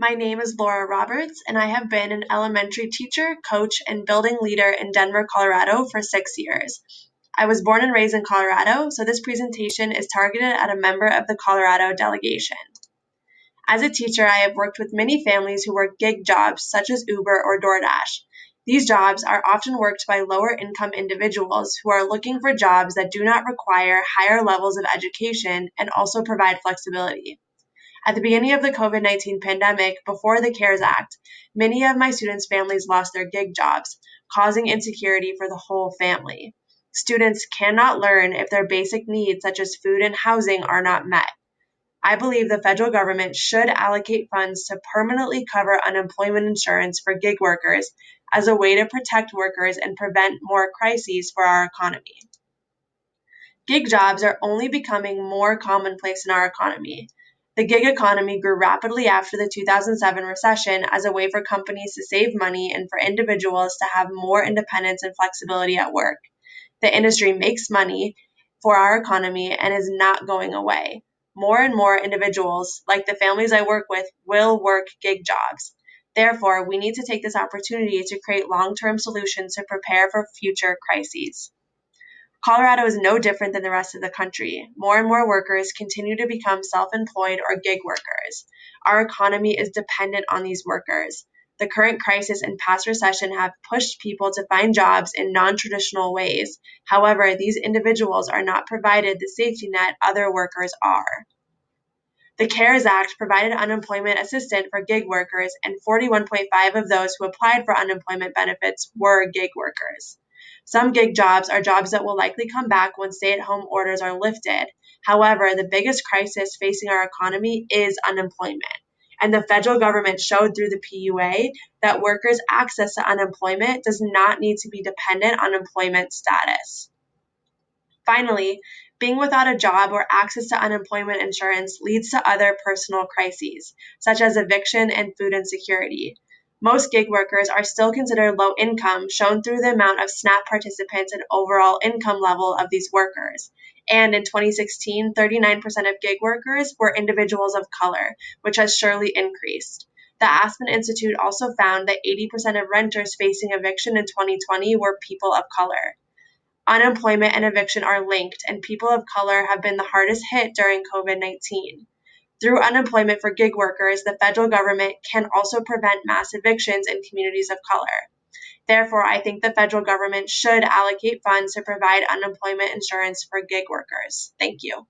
My name is Laura Roberts, and I have been an elementary teacher, coach, and building leader in Denver, Colorado for 6 years. I was born and raised in Colorado, so this presentation is targeted at a member of the Colorado delegation. As a teacher, I have worked with many families who work gig jobs such as Uber or DoorDash. These jobs are often worked by lower income individuals who are looking for jobs that do not require higher levels of education and also provide flexibility. At the beginning of the COVID-19 pandemic, before the CARES Act, many of my students' families lost their gig jobs, causing insecurity for the whole family. Students cannot learn if their basic needs, such as food and housing, are not met. I believe the federal government should allocate funds to permanently cover unemployment insurance for gig workers as a way to protect workers and prevent more crises for our economy. Gig jobs are only becoming more commonplace in our economy. The gig economy grew rapidly after the 2007 recession as a way for companies to save money and for individuals to have more independence and flexibility at work. The industry makes money for our economy and is not going away. More and more individuals, like the families I work with, will work gig jobs. Therefore, we need to take this opportunity to create long-term solutions to prepare for future crises. Colorado is no different than the rest of the country. More and more workers continue to become self-employed or gig workers. Our economy is dependent on these workers. The current crisis and past recession have pushed people to find jobs in non-traditional ways. However, these individuals are not provided the safety net other workers are. The CARES Act provided unemployment assistance for gig workers, and 41.5 of those who applied for unemployment benefits were gig workers. Some gig jobs are jobs that will likely come back when stay-at-home orders are lifted. However, the biggest crisis facing our economy is unemployment. And the federal government showed through the PUA that workers' access to unemployment does not need to be dependent on employment status. Finally, being without a job or access to unemployment insurance leads to other personal crises, such as eviction and food insecurity. Most gig workers are still considered low income, shown through the amount of SNAP participants and overall income level of these workers. And in 2016, 39% of gig workers were individuals of color, which has surely increased. The Aspen Institute also found that 80% of renters facing eviction in 2020 were people of color. Unemployment and eviction are linked, and people of color have been the hardest hit during COVID-19. Through unemployment for gig workers, the federal government can also prevent mass evictions in communities of color. Therefore, I think the federal government should allocate funds to provide unemployment insurance for gig workers. Thank you.